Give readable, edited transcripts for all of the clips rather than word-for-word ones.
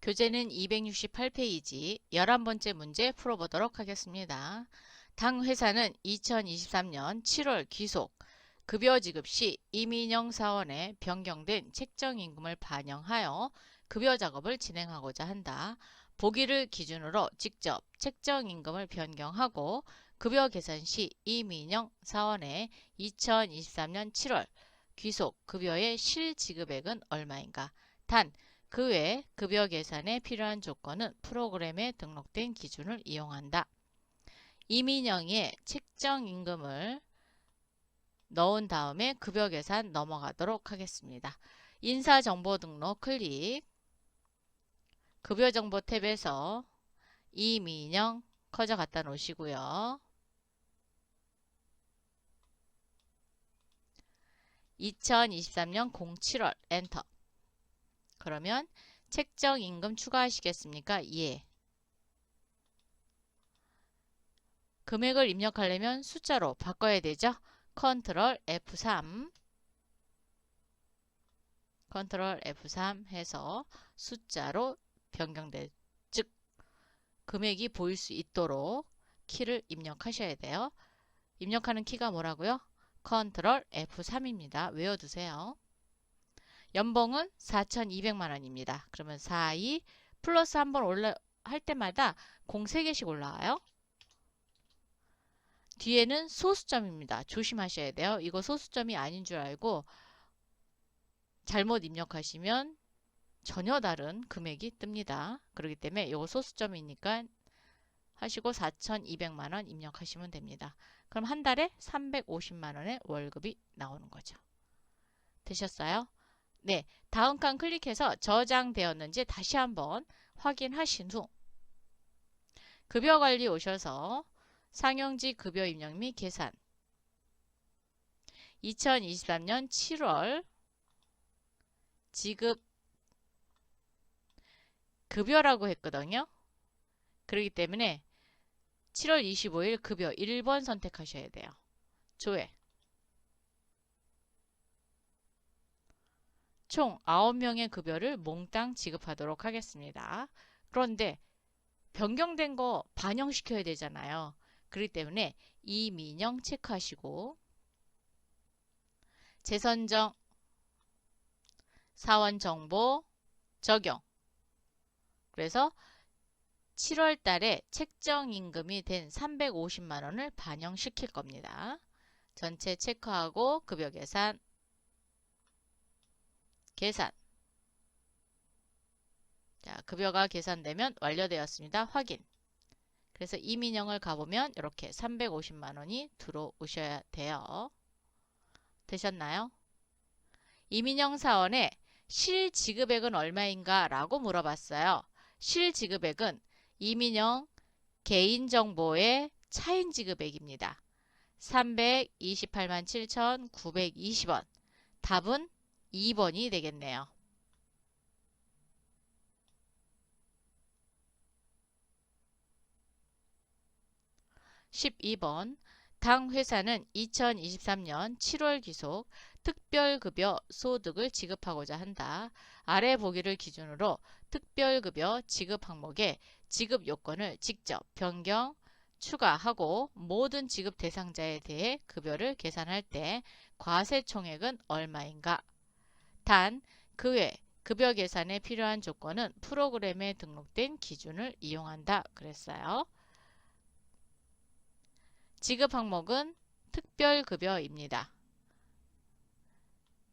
교재는 268페이지 11번째 문제 풀어보도록 하겠습니다. 당 회사는 2023년 7월 귀속 급여 지급 시 이민영 사원에 변경된 책정임금을 반영하여 급여 작업을 진행하고자 한다. 보기를 기준으로 직접 책정임금을 변경하고 급여 계산 시 이민영 사원의 2023년 7월 귀속 급여의 실지급액은 얼마인가? 단 그 외 급여 계산에 필요한 조건은 프로그램에 등록된 기준을 이용한다. 이민영의 책정임금을 넣은 다음에 급여 계산 넘어가도록 하겠습니다. 인사정보 등록 클릭, 급여정보 탭에서 이민영 커져 갖다 놓으시고요. 2023년 07월 엔터. 그러면 책정임금 추가하시겠습니까? 예. 금액을 입력하려면 숫자로 바꿔야 되죠? 컨트롤 F3 컨트롤 F3 해서 숫자로 변경될 즉 금액이 보일 수 있도록 키를 입력하셔야 돼요. 입력하는 키가 뭐라고요? 컨트롤 F3입니다. 외워두세요. 연봉은 4,200만원입니다. 그러면 42 플러스 한번 할 때마다 03개씩 올라와요. 뒤에는 소수점입니다. 조심하셔야 돼요. 이거 소수점이 아닌 줄 알고 잘못 입력하시면 전혀 다른 금액이 뜹니다. 그렇기 때문에 이거 소수점이니까 하시고 4,200만원 입력하시면 됩니다. 그럼 한 달에 350만원의 월급이 나오는 거죠. 되셨어요? 네, 다음 칸 클릭해서 저장되었는지 다시 한번 확인하신 후 급여관리 오셔서 상용지 급여 입력 및 계산 2023년 7월 지급 급여라고 했거든요. 그렇기 때문에 7월 25일 급여 1번 선택하셔야 돼요. 조회. 총 9명의 급여를 몽땅 지급하도록 하겠습니다. 그런데 변경된 거 반영시켜야 되잖아요. 그렇기 때문에 이민영 체크하시고 재선정 사원정보 적용. 그래서 7월 달에 책정임금이 된 350만원을 반영시킬 겁니다. 전체 체크하고 급여 계산 자, 급여가 계산되면 완료되었습니다. 확인. 그래서 이민영을 가보면 이렇게 350만원이 들어오셔야 돼요. 되셨나요? 이민영 사원의 실지급액은 얼마인가 라고 물어봤어요. 실지급액은 이민영 개인정보의 차인지급액입니다. 328만 7,920원. 답은 2번이 되겠네요. 12번 당 회사는 2023년 7월 귀속 특별급여 소득을 지급하고자 한다. 아래 보기를 기준으로 특별급여 지급 항목에 지급 요건을 직접 변경, 추가하고 모든 지급 대상자에 대해 급여를 계산할 때 과세총액은 얼마인가? 단, 그 외 급여 계산에 필요한 조건은 프로그램에 등록된 기준을 이용한다. 그랬어요. 지급 항목은 특별급여입니다.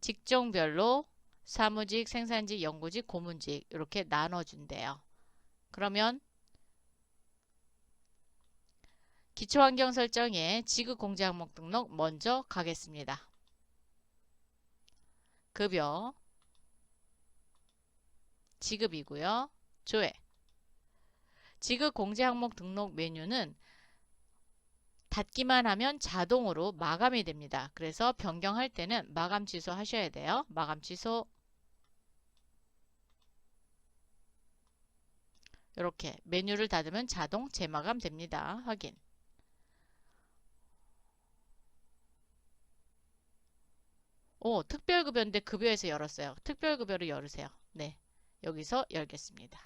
직종별로 사무직, 생산직, 연구직, 고문직 이렇게 나눠준대요. 그러면 기초환경 설정에 지급 공제 항목 등록 먼저 가겠습니다. 급여 지급이고요. 조회 지급 공제 항목 등록 메뉴는 닫기만 하면 자동으로 마감이 됩니다. 그래서 변경할 때는 마감 취소 하셔야 돼요. 마감 취소 이렇게 메뉴를 닫으면 자동 재마감 됩니다. 확인. 오, 특별급여인데 급여에서 열었어요. 특별급여를 열으세요. 네, 여기서 열겠습니다.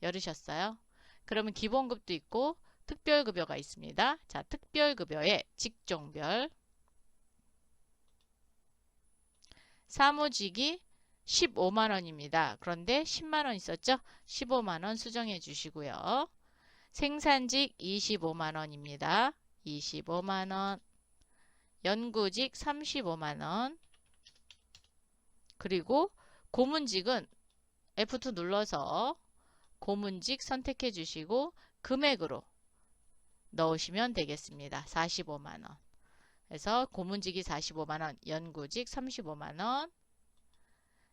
열으셨어요? 그러면 기본급도 있고 특별급여가 있습니다. 자, 특별급여의 직종별 사무직이 15만원입니다. 그런데 10만원 있었죠? 15만원 수정해 주시고요. 생산직 25만원입니다. 25만원. 연구직 35만원. 그리고 고문직은 F2 눌러서 고문직 선택해 주시고 금액으로 넣으시면 되겠습니다. 45만원. 그래서 고문직이 45만원, 연구직 35만원,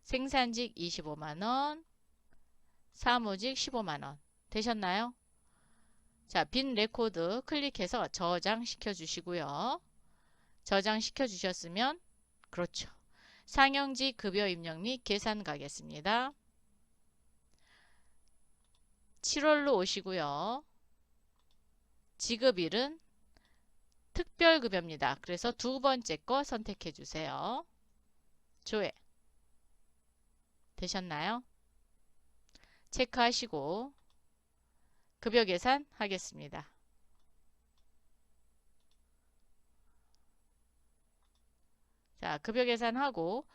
생산직 25만원, 사무직 15만원. 되셨나요? 자, 빈 레코드 클릭해서 저장시켜 주시고요. 저장시켜 주셨으면 그렇죠. 상영직 급여 입력 및 계산 가겠습니다. 7월로 오시고요. 지급일은 특별급여입니다. 그래서 두 번째 거 선택해 주세요. 조회. 되셨나요? 체크하시고 급여 계산 하겠습니다. 자, 급여 계산하고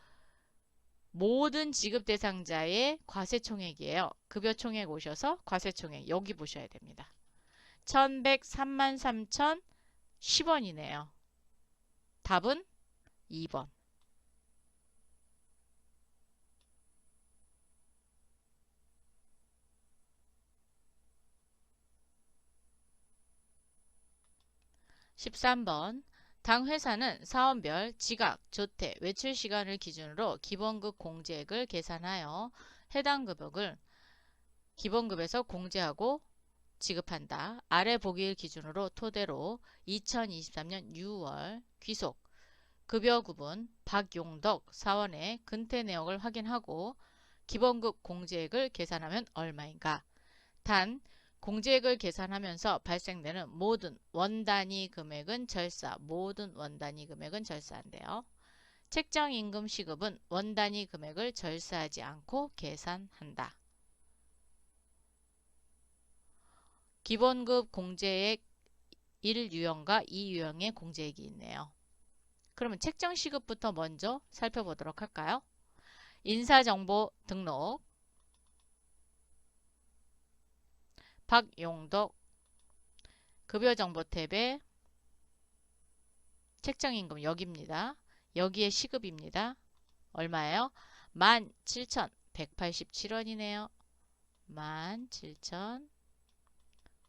모든 지급 대상자의 과세총액이에요. 급여 총액 오셔서 과세총액 여기 보셔야 됩니다. 1103만 3,010원이네요. 답은 2번. (13번) 당 회사는 사원별 지각, 조퇴, 외출 시간을 기준으로 기본급 공제액을 계산하여 해당 급여를 기본급에서 공제하고 지급한다. 아래 보기를 기준으로 토대로 2023년 6월 귀속 급여 구분 박용덕 사원의 근태 내역을 확인하고 기본급 공제액을 계산하면 얼마인가? 단 공제액을 계산하면서 발생되는 모든 원단위 금액은 모든 원단위 금액은 절사한대요. 책정임금 시급은 원단위 금액을 절사하지 않고 계산한다. 기본급 공제액 1유형과 2유형의 공제액이 있네요. 그러면 책정시급부터 먼저 살펴보도록 할까요? 인사정보 등록 박용덕 급여정보 탭에 책정임금 여기입니다. 여기에 시급입니다. 얼마예요? 17,187원이네요.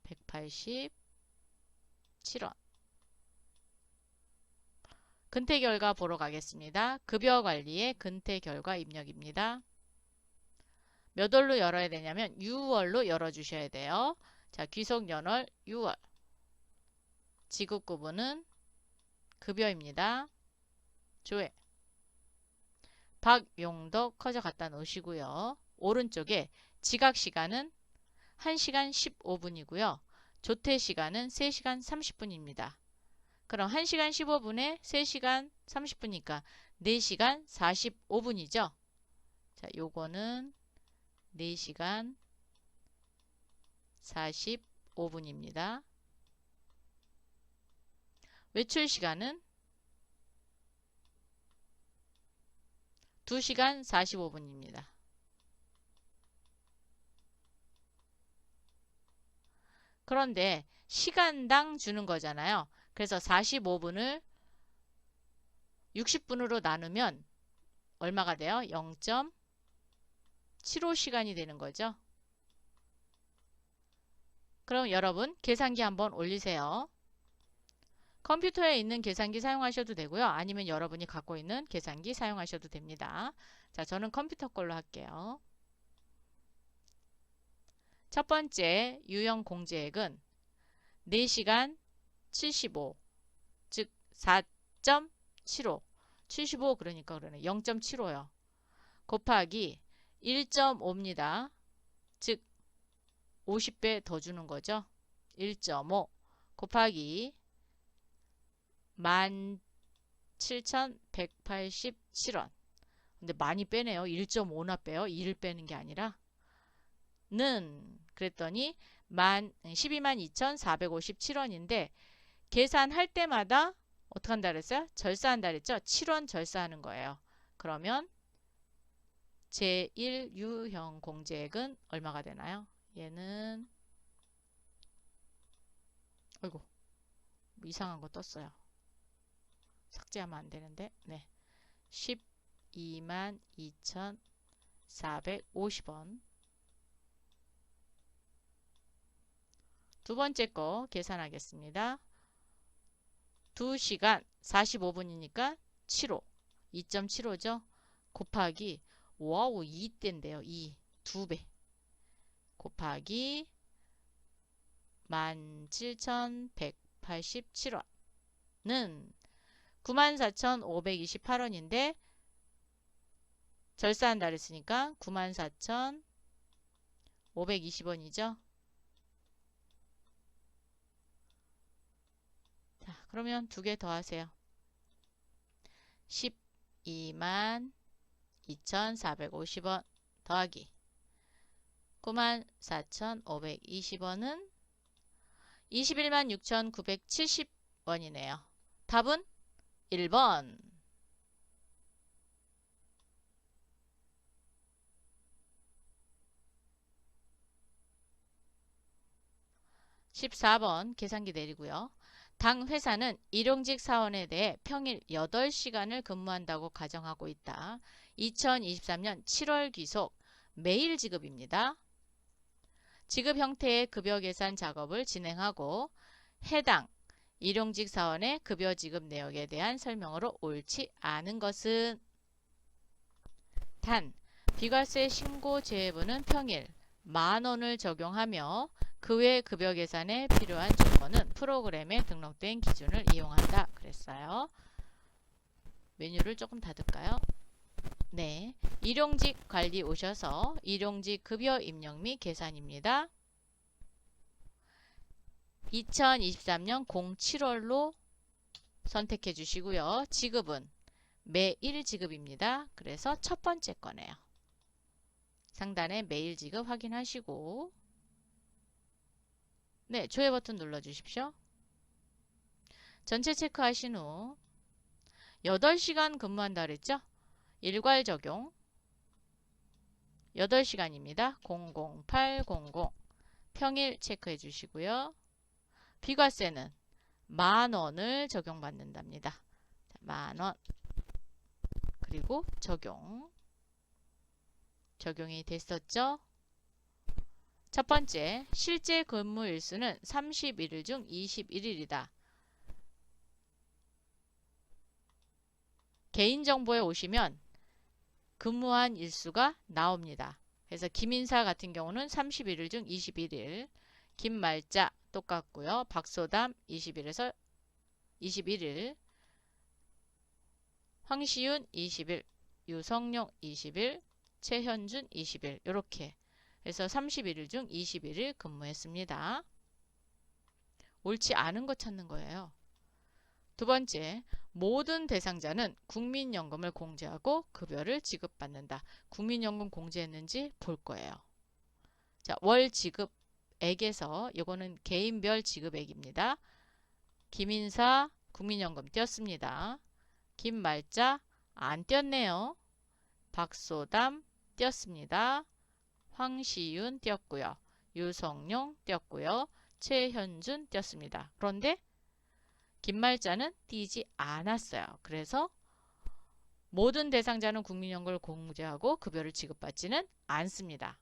17,187원. 근태 결과 보러 가겠습니다. 급여 관리의 근태 결과 입력입니다. 몇 월로 열어야 되냐면 6월로 열어주셔야 돼요. 자, 귀속 연월 6월. 지급 구분은 급여입니다. 조회. 박용덕 커져 갖다 놓으시고요. 오른쪽에 지각 시간은 1시간 15분이고요. 조퇴 시간은 3시간 30분입니다. 그럼 1시간 15분에 3시간 30분이니까 4시간 45분이죠. 자, 요거는 4시간 45분입니다. 외출 시간은 2시간 45분입니다. 그런데 시간당 주는 거잖아요. 그래서 45분을 60분으로 나누면 얼마가 돼요? 0.75시간이 되는 거죠. 그럼 여러분 계산기 한번 올리세요. 컴퓨터에 있는 계산기 사용하셔도 되고요. 아니면 여러분이 갖고 있는 계산기 사용하셔도 됩니다. 자, 저는 컴퓨터 걸로 할게요. 첫 번째 유형 공제액은 4시간 75, 즉 4.75, 75 그러니까 그러네. 0.75요. 곱하기 1.5입니다. 즉 50배 더 주는 거죠. 1.5 곱하기 17,187원. 근데 많이 빼네요. 1.5나 빼요. 2를 빼는 게 아니라 는 그랬더니 122,457원인데 계산할 때마다 어떻게 한다 그랬어요? 절사한다 그랬죠? 7원 절사하는 거예요. 그러면 제1유형 공제액은 얼마가 되나요? 얘는 아이고 뭐 이상한 거 떴어요. 삭제하면 안 되는데. 네. 122,450원. 두 번째 거 계산하겠습니다. 2시간 45분이니까 7호. 2.75죠? 곱하기 와우 2대인데요. 2배. 곱하기 17,187원은 94,528원인데 절사한다 그랬으니까 94,520원이죠. 자, 그러면 두 개 더 하세요. 122,450원 더하기 94,520원은 216,970원이네요. 답은 1번. 14번 계산기 내리고요. 당 회사는 일용직 사원에 대해 평일 8시간을 근무한다고 가정하고 있다. 2023년 7월 귀속 매일 지급입니다. 지급 형태의 급여 계산 작업을 진행하고 해당 일용직 사원의 급여 지급 내역에 대한 설명으로 옳지 않은 것은 단 비과세 신고 제외부는 평일 10,000원을 적용하며 그 외 급여 계산에 필요한 조건은 프로그램에 등록된 기준을 이용한다 그랬어요. 메뉴를 조금 닫을까요? 네, 일용직 관리 오셔서 일용직 급여 입력 및 계산입니다. 2023년 07월로 선택해 주시고요. 지급은 매일 지급입니다. 그래서 첫 번째 거네요. 상단에 매일 지급 확인하시고 네, 조회 버튼 눌러 주십시오. 전체 체크하신 후 8시간 근무한다 그랬죠? 일괄 적용 8시간입니다. 00800 평일 체크해 주시고요. 비과세는 10,000원을 적용받는답니다. 10,000원 그리고 적용이 됐었죠? 첫 번째, 실제 근무 일수는 31일 중 21일이다. 개인정보에 오시면 근무한 일수가 나옵니다. 그래서 김인사 같은 경우는 31일 중 21일, 김말자 똑같고요. 박소담 20일에서 21일, 황시윤 20일, 유성룡 20일, 최현준 20일 이렇게 그래서 31일 중 21일 근무했습니다. 옳지 않은 거 찾는 거예요. 두 번째, 모든 대상자는 국민연금을 공제하고 급여를 지급받는다. 국민연금 공제했는지 볼 거예요. 자, 월 지급액에서 이거는 개인별 지급액입니다. 김인사 국민연금 띄었습니다. 김말자 안 띄었네요. 박소담 띄었습니다. 황시윤 띄었고요. 유성룡 띄었고요. 최현준 띄었습니다. 그런데 김말자는 띄지 않았어요. 그래서 모든 대상자는 국민연금을 공제하고 급여를 지급받지는 않습니다.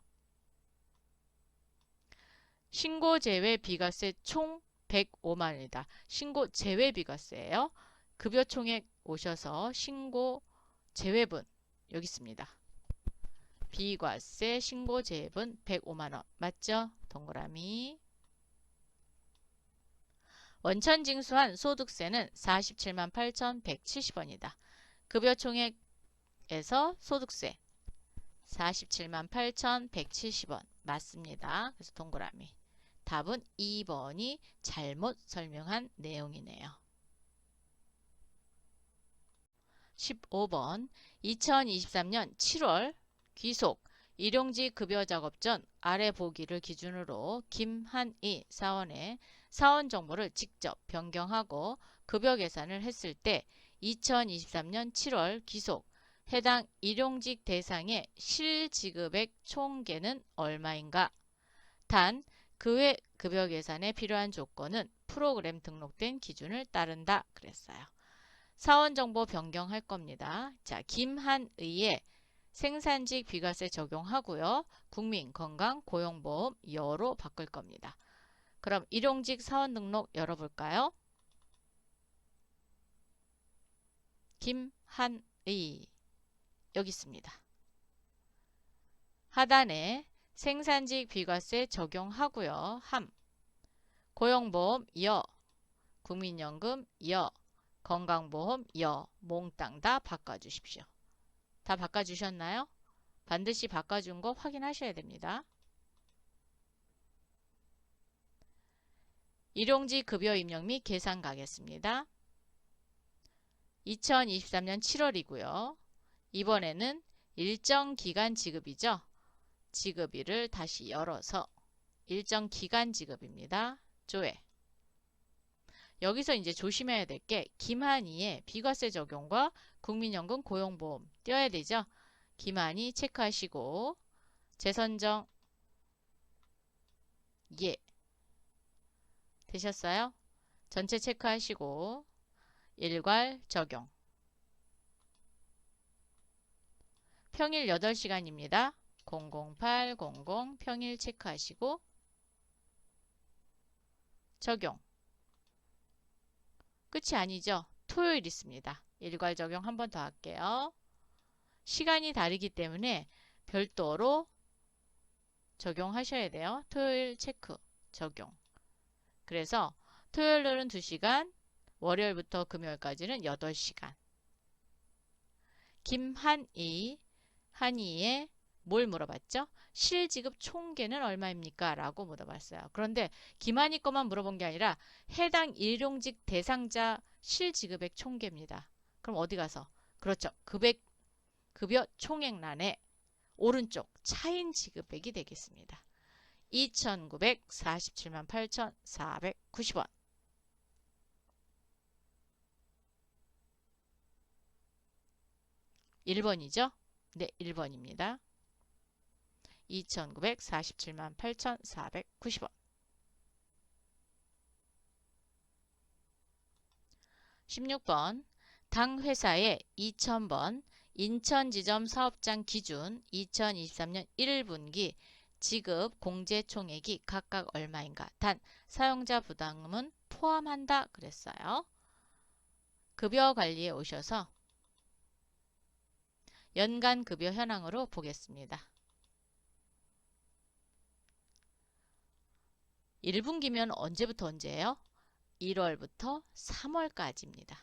신고 제외 비과세 총 105만원이다. 신고 제외 비과세예요. 급여 총액 오셔서 신고 제외분 여기 있습니다. 비과세 신고 제외분 105만원 맞죠? 동그라미. 원천 징수한 소득세는 478,170원이다. 급여 총액에서 소득세 478,170원 맞습니다. 그래서 동그라미. 답은 2번이 잘못 설명한 내용이네요. 15번 2023년 7월 귀속 일용직 급여 작업 전 아래 보기를 기준으로 김한희 사원의 사원 정보를 직접 변경하고 급여 계산을 했을 때 2023년 7월 기속 해당 일용직 대상의 실지급액 총계는 얼마인가? 단, 그 외 급여 계산에 필요한 조건은 프로그램 등록된 기준을 따른다 그랬어요. 사원 정보 변경할 겁니다. 자, 김한의의 생산직 비과세 적용하고요. 국민건강고용보험 여로 바꿀 겁니다. 그럼 일용직 사원 등록 열어볼까요? 김한의 여기 있습니다. 하단에 생산직 비과세 적용하고요. 함 고용보험 여 국민연금 여 건강보험 여 몽땅 다 바꿔주십시오. 다 바꿔주셨나요? 반드시 바꿔준 거 확인하셔야 됩니다. 일용직 급여 입력 및 계산 가겠습니다. 2023년 7월이고요. 이번에는 일정 기간 지급이죠. 지급일을 다시 열어서 일정 기간 지급입니다. 조회. 여기서 이제 조심해야 될 게 김한희의 비과세 적용과 국민연금 고용보험 띄어야 되죠. 김한희 체크하시고 재선정 예 되셨어요? 전체 체크하시고 일괄 적용. 평일 8시간입니다. 00800 평일 체크하시고 적용. 끝이 아니죠. 토요일 있습니다. 일괄 적용 한 번 더 할게요. 시간이 다르기 때문에 별도로 적용하셔야 돼요. 토요일 체크 적용. 그래서 토요일은 2시간, 월요일부터 금요일까지는 8시간. 김한희, 한희의 뭘 물어봤죠? 실지급 총계는 얼마입니까? 라고 물어봤어요. 그런데 김한희 것만 물어본 게 아니라 해당 일용직 대상자 실지급액 총계입니다. 그럼 어디 가서? 그렇죠. 급여 총액란에 오른쪽 차인 지급액이 되겠습니다. 2,947만 8,490원. 1번이죠? 네, 1번입니다. 2,947만 8,490원. 16번 당 회사의 2,000번 인천지점 사업장 기준 2023년 1분기 지급 공제 총액이 각각 얼마인가? 단 사용자 부담은 포함한다 그랬어요. 급여 관리에 오셔서 연간 급여 현황으로 보겠습니다. 1분기면 언제부터 언제예요? 1월부터 3월까지입니다.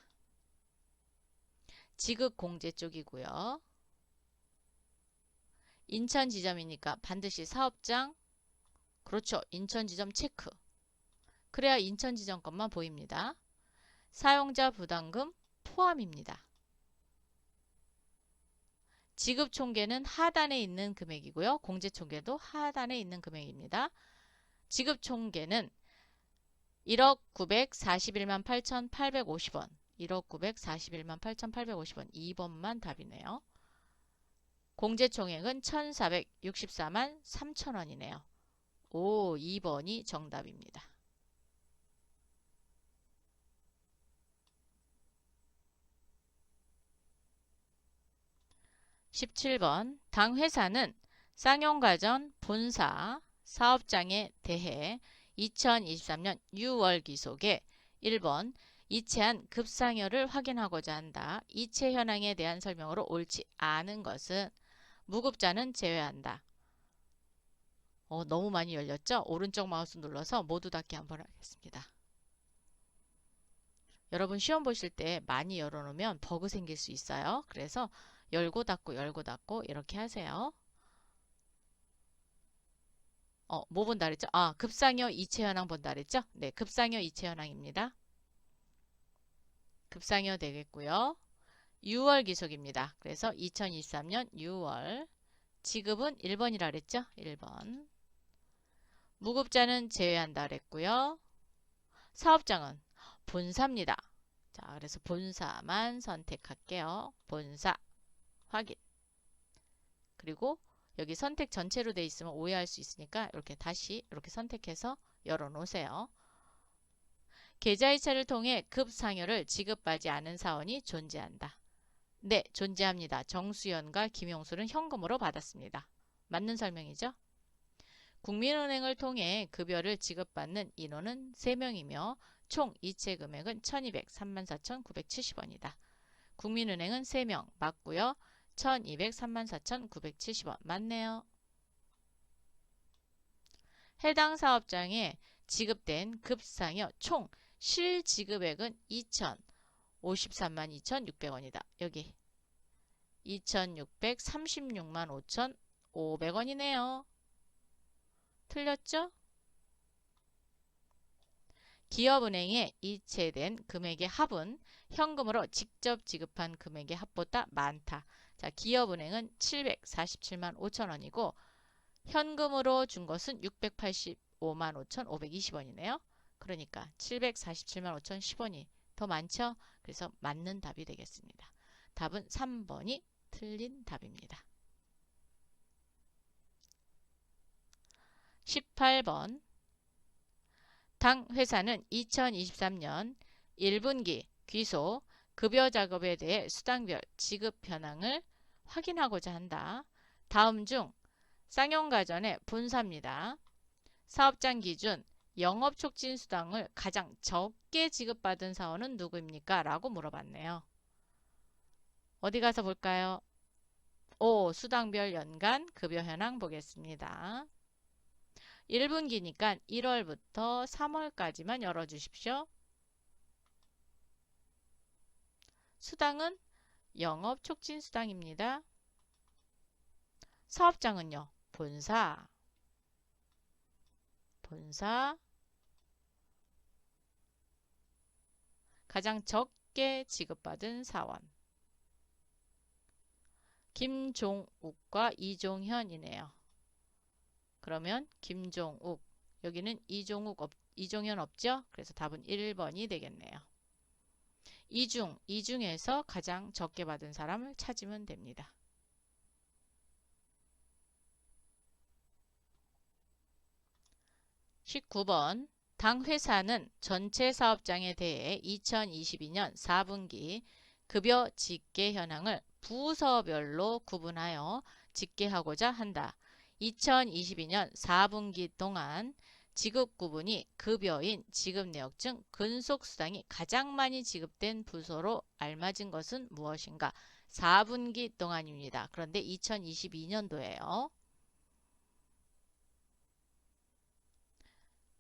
지급 공제 쪽이고요. 인천 지점이니까 반드시 사업장, 그렇죠. 인천 지점 체크. 그래야 인천 지점 것만 보입니다. 사용자 부담금 포함입니다. 지급 총계는 하단에 있는 금액이고요. 공제 총계도 하단에 있는 금액입니다. 지급 총계는 1억 941만 8,850원. 1억 941만 8,850원. 2번만 답이네요. 공제 총액은 1,464만 3천원이네요. 오, 2번이 정답입니다. 17번 당 회사는 쌍용가전 본사 사업장에 대해 2023년 6월 기속에 1번 이체한 급상여를 확인하고자 한다. 이체 현황에 대한 설명으로 옳지 않은 것은 무급자는 제외한다. 너무 많이 열렸죠? 오른쪽 마우스 눌러서 모두 닫기 한번 하겠습니다. 여러분 시험 보실 때 많이 열어놓으면 버그 생길 수 있어요. 그래서 열고 닫고 열고 닫고 이렇게 하세요. 뭐 본다 그랬죠? 급상여 이체 현황 본다 그랬죠? 네, 급상여 이체 현황입니다. 급상여 되겠고요. 6월 기속입니다. 그래서 2023년 6월 지급은 1번이라 그랬죠? 1번. 무급자는 제외한다 그랬고요. 사업장은 본사입니다. 자, 그래서 본사만 선택할게요. 본사 확인. 그리고 여기 선택 전체로 돼 있으면 오해할 수 있으니까 이렇게 다시 이렇게 선택해서 열어 놓으세요. 계좌이체를 통해 급상여를 지급하지 않은 사원이 존재한다. 네, 존재합니다. 정수연과 김용수는 현금으로 받았습니다. 맞는 설명이죠? 국민은행을 통해 급여를 지급받는 인원은 3명이며 총 이체 금액은 1234,970원이다. 국민은행은 3명 맞고요. 1234,970원 맞네요. 해당 사업장에 지급된 급상여 총 실지급액은 53만 2,600원이다. 여기 2,636만 5,500원이네요. 틀렸죠? 기업은행에 이체된 금액의 합은 현금으로 직접 지급한 금액의 합보다 많다. 자, 기업은행은 747만 5천원이고 현금으로 준 것은 685만 5,520원이네요. 그러니까 747만 5,010원이 더 많죠? 그래서 맞는 답이 되겠습니다. 답은 3번이 틀린 답입니다. 18번 당 회사는 2023년 1분기 귀소 급여 작업에 대해 수당별 지급 현황을 확인하고자 한다. 다음 중 쌍용가전의 본사입니다. 사업장 기준 영업촉진수당을 가장 적게 지급받은 사원은 누구입니까? 라고 물어봤네요. 어디 가서 볼까요? 수당별 연간 급여 현황 보겠습니다. 1분기니까 1월부터 3월까지만 열어주십시오. 수당은 영업촉진수당입니다. 사업장은요. 본사 가장 적게 지급받은 사원 김종욱과 이종현이네요. 그러면 김종욱 여기는 이종현 없죠? 그래서 답은 1번이 되겠네요. 이 중에서 가장 적게 받은 사람을 찾으면 됩니다. 19번 당 회사는 전체 사업장에 대해 2022년 4분기 급여 집계 현황을 부서별로 구분하여 집계하고자 한다. 2022년 4분기 동안 지급 구분이 급여인 지급 내역 중 근속수당이 가장 많이 지급된 부서로 알맞은 것은 무엇인가? 4분기 동안입니다. 그런데 2022년도예요.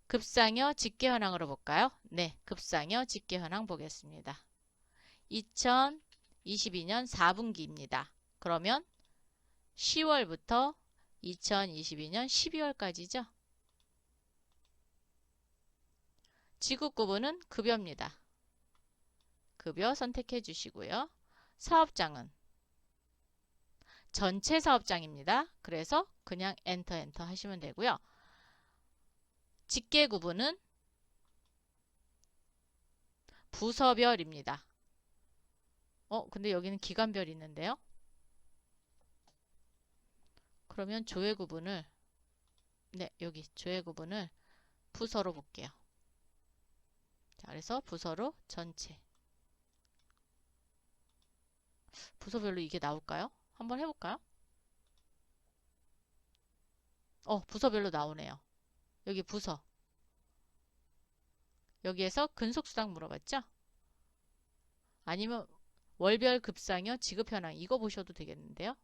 급상여 집계 현황으로 볼까요? 네, 급상여 집계 현황 보겠습니다. 2022년 4분기입니다. 그러면 10월부터 2022년 12월까지죠. 지급 구분은 급여입니다. 급여 선택해 주시고요. 사업장은 전체 사업장입니다. 그래서 그냥 엔터 하시면 되고요. 집계 구분은 부서별입니다. 근데 여기는 기관별이 있는데요. 그러면 조회 구분을 여기 조회 구분을 부서로 볼게요. 자, 그래서 부서로 전체. 부서별로 이게 나올까요? 한번 해볼까요? 부서별로 나오네요. 여기 부서. 여기에서 근속수당 물어봤죠? 아니면 월별 급상여 지급 현황 이거 보셔도 되겠는데요.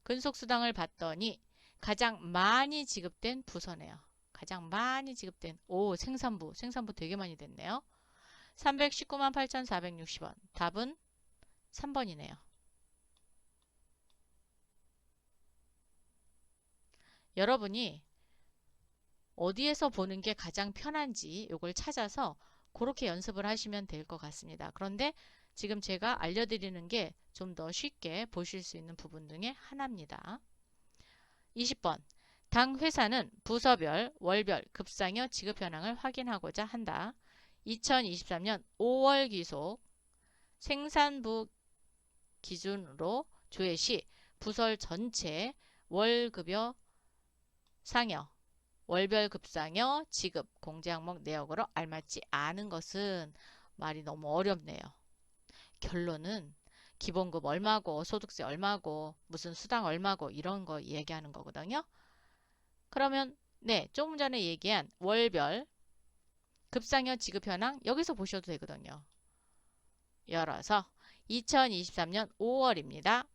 근속수당을 받더니 가장 많이 지급된 부서네요. 가장 많이 지급된 생산부 되게 많이 됐네요. 319만 8,460원. 답은 3번이네요. 여러분이 어디에서 보는 게 가장 편한지 이걸 찾아서 그렇게 연습을 하시면 될 것 같습니다. 그런데 지금 제가 알려드리는 게 좀 더 쉽게 보실 수 있는 부분 중에 하나입니다. 20번. 당 회사는 부서별, 월별, 급상여 지급 현황을 확인하고자 한다. 2023년 5월 기속 생산부 기준으로 조회 시 부설 전체 월급여 상여, 월별 급상여 지급 공제 항목 내역으로 알맞지 않은 것은 말이 너무 어렵네요. 결론은 기본급 얼마고 소득세 얼마고 무슨 수당 얼마고 이런 거 얘기하는 거거든요. 그러면 네, 조금 전에 얘기한 월별 급상여 지급 현황 여기서 보셔도 되거든요. 열어서 2023년 5월입니다.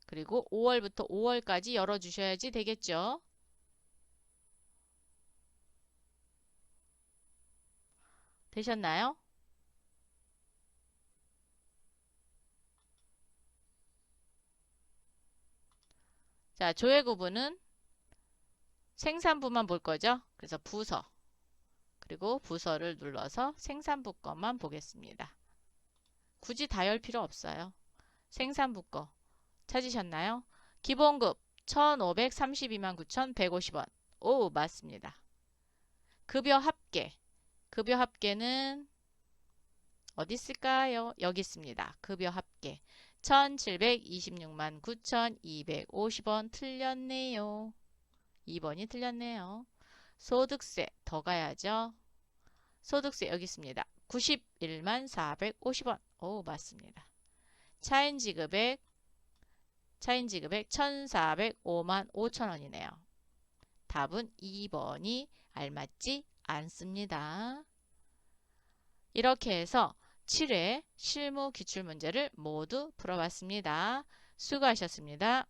그리고 5월부터 5월까지 열어주셔야지 되겠죠. 되셨나요? 자, 조회 구분은 생산부만 볼 거죠. 그래서 부서, 그리고 부서를 눌러서 생산부 것만 보겠습니다. 굳이 다 열 필요 없어요. 생산부 거 찾으셨나요? 기본급 1,532만 9,150원. 오, 맞습니다. 급여 합계. 급여 합계는 어디 있을까요? 여기 있습니다. 급여 합계. 1,726만 9,250원 틀렸네요. 2번이 틀렸네요. 소득세 더 가야죠. 소득세 여기 있습니다. 91만 450원. 오, 맞습니다. 차인지급액 1,405만 5천원이네요. 답은 2번이 알맞지 않습니다. 이렇게 해서 7회 실무 기출문제를 모두 풀어봤습니다. 수고하셨습니다.